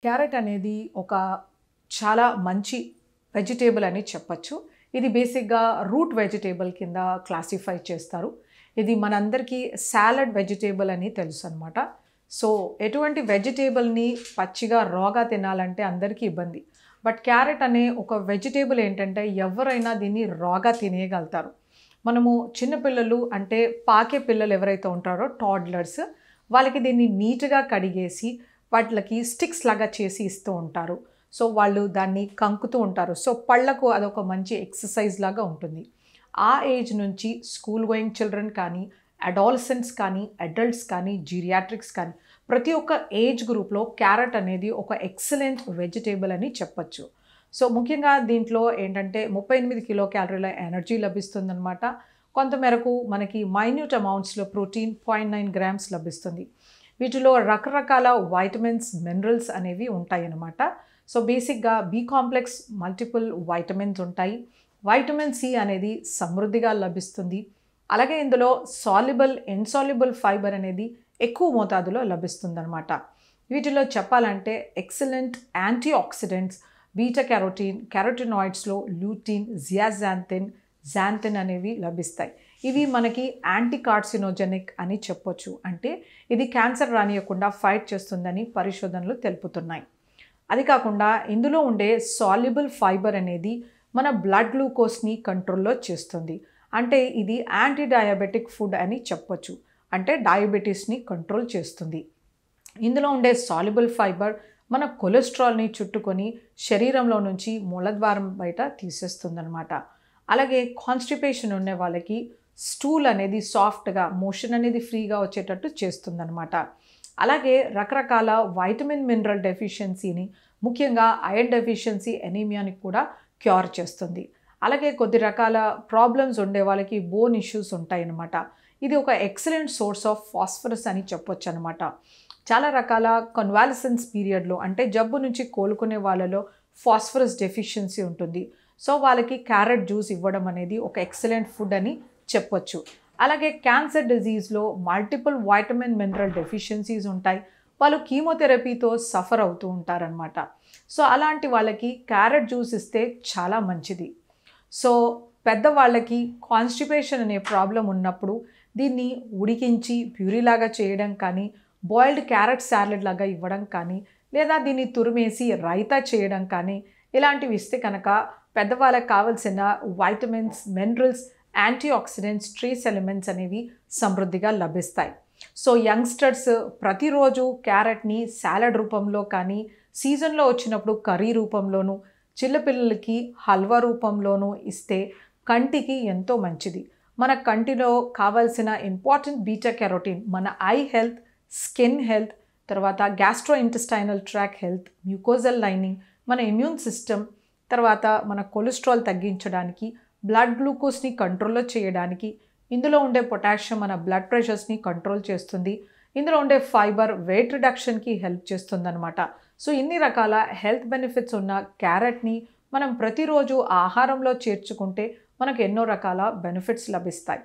Carrot అనేది ఒక చాలా మంచి వెజిటేబుల్ అని చెప్పొచ్చు. ఇది బేసిక్‌గా రూట్ వెజిటేబుల్ కింద క్లాసిఫై చేస్తారు. ఇది మనందరికీ సాలడ్ వెజిటేబుల్ అని తెలుసనమాట. సో, ఎటువంటి వెజిటేబుల్‌ని పచ్చిగా రాగా తినాలంటే అందరికీ ఇబ్బంది. బట్ క్యారెట్ అనే ఒక వెజిటేబుల్ ఏంటంటే ఎవరైనా దీన్ని రాగా తినేయగలుగుతారు. మనము చిన్న పిల్లలు అంటే పాకే పిల్లలు ఎవరైతే ఉంటారో టాడ్లర్స్ వాళ్ళకి దీన్ని నీట్‌గా కడిగేసి వాటిలకి స్టిక్స్ లాగా చేసి ఇస్తూ ఉంటారు. సో, వాళ్ళు దాన్ని కంకుతూ ఉంటారు. సో, పళ్ళకు అదొక మంచి ఎక్సర్సైజ్ లాగా ఉంటుంది. ఆ ఏజ్ నుంచి స్కూల్ గోయింగ్ చిల్డ్రన్ కానీ, అడాలసెంట్స్ కానీ, అడల్ట్స్ కానీ, జీరియాట్రిక్స్ కానీ ప్రతి ఒక్క ఏజ్ గ్రూప్‌లో క్యారెట్ అనేది ఒక ఎక్సలెంట్ వెజిటేబుల్ అని చెప్పొచ్చు. సో, ముఖ్యంగా దీంట్లో ఏంటంటే 38 కిలో క్యాలరీల ఎనర్జీ లభిస్తుందనమాట. కొంతమేరకు మనకి మైన్యూట్ అమౌంట్స్‌లో ప్రోటీన్ 0.9 గ్రామ్స్ లభిస్తుంది. వీటిలో రకరకాల వైటమిన్స్, మినరల్స్ అనేవి ఉంటాయన్నమాట. సో, బేసిక్‌గా బి కాంప్లెక్స్ మల్టిపుల్ వైటమిన్స్ ఉంటాయి. వైటమిన్ సి అనేది సమృద్ధిగా లభిస్తుంది. అలాగే ఇందులో సాల్యుబుల్, ఇన్సాల్యుబుల్ ఫైబర్ అనేది ఎక్కువ మోతాదులో లభిస్తుందనమాట. వీటిలో చెప్పాలంటే excellent antioxidants, beta carotene, కెరోటినాయిడ్స్‌లో ల్యూటిన్, జియాజాంథిన్, జాంథిన్ అనేవి లభిస్తాయి. ఇవి మనకి యాంటీ కార్సినోజెనిక్ అని చెప్పొచ్చు. అంటే ఇది క్యాన్సర్ రానియకుండా ఫైట్ చేస్తుందని పరిశోధనలు తెలుపుతున్నాయి. అది కాకుండా ఇందులో ఉండే సాల్యుబుల్ ఫైబర్ అనేది మన బ్లడ్ గ్లూకోజ్‌ని కంట్రోల్‌లో చేస్తుంది. అంటే ఇది యాంటీ డయాబెటిక్ ఫుడ్ అని చెప్పొచ్చు. అంటే డయాబెటీస్‌ని కంట్రోల్ చేస్తుంది. ఇందులో ఉండే సాల్యుబుల్ ఫైబర్ మన కొలెస్ట్రాల్‌ని చుట్టుకొని శరీరంలో నుంచి మూలద్వారం బయట తీసేస్తుందనమాట. అలాగే కాన్‌స్టిపేషన్ ఉండే వాళ్ళకి స్టూల్ అనేది సాఫ్ట్‌గా, మోషన్ అనేది ఫ్రీగా వచ్చేటట్టు చేస్తుందనమాట. అలాగే రకరకాల వైటమిన్, మినరల్ డెఫిషియన్సీని ముఖ్యంగా ఐరన్ డెఫిషియన్సీ, ఎనీమియాని కూడా క్యూర్ చేస్తుంది. అలాగే కొద్ది రకాల ప్రాబ్లమ్స్ ఉండే వాళ్ళకి బోన్ ఇష్యూస్ ఉంటాయన్నమాట. ఇది ఒక ఎక్సలెంట్ సోర్స్ ఆఫ్ ఫాస్ఫరస్ అని చెప్పొచ్చు అనమాట. చాలా రకాల కన్వాలసెన్స్ పీరియడ్‌లో అంటే జబ్బు నుంచి కోలుకునే వాళ్ళలో ఫాస్ఫరస్ డెఫిషియన్సీ ఉంటుంది. సో, వాళ్ళకి క్యారెట్ జ్యూస్ ఇవ్వడం అనేది ఒక ఎక్సలెంట్ ఫుడ్ అని చెప్పొచ్చు. అలాగే క్యాన్సర్ డిజీజ్‌లో మల్టిపుల్ వైటమిన్, మినరల్ డెఫిషియన్సీస్ ఉంటాయి. వాళ్ళు కీమోథెరపీతో సఫర్ అవుతూ ఉంటారనమాట. సో, అలాంటి వాళ్ళకి క్యారెట్ జ్యూస్ ఇస్తే చాలా మంచిది. సో, పెద్దవాళ్ళకి కాన్‌స్టిపేషన్ అనే ప్రాబ్లమ్ ఉన్నప్పుడు దీన్ని ఉడికించి ప్యూరీలాగా చేయడం కానీ, బాయిల్డ్ క్యారెట్ సాలడ్ లాగా ఇవ్వడం కానీ, లేదా దీన్ని తురిమేసి రైతా చేయడం కానీ, ఇలాంటివి ఇస్తే కనుక పెద్దవాళ్ళకి కావాల్సిన vitamins, minerals, antioxidants, trace elements అనేవి సమృద్ధిగా లభిస్తాయి. సో, యంగ్‌స్టర్స్ ప్రతిరోజు క్యారెట్‌ని సాలడ్ రూపంలో కానీ, సీజన్‌లో వచ్చినప్పుడు కర్రీ రూపంలోనూ, చిన్నపిల్లలకి హల్వా రూపంలోనూ ఇస్తే కంటికి ఎంతో మంచిది. మన కంటిలో కావాల్సిన ఇంపార్టెంట్ బీటా కెరోటిన్ మన ఐ హెల్త్, స్కిన్ హెల్త్, తర్వాత gastro intestinal track health, mucosal lining, మన ఇమ్యూన్ సిస్టమ్, తర్వాత మన కొలెస్ట్రాల్ తగ్గించడానికి, బ్లడ్ గ్లూకోజ్‌ని కంట్రోల్‌లో చేయడానికి, ఇందులో ఉండే పొటాషియం మన బ్లడ్ ప్రెషర్స్‌ని కంట్రోల్ చేస్తుంది. ఇందులో ఉండే ఫైబర్ వెయిట్ రిడక్షన్‌కి హెల్ప్ చేస్తుందనమాట. సో, ఇన్ని రకాల హెల్త్ బెనిఫిట్స్ ఉన్న క్యారెట్‌ని మనం ప్రతిరోజు ఆహారంలో చేర్చుకుంటే మనకు ఎన్నో రకాల బెనిఫిట్స్ లభిస్తాయి.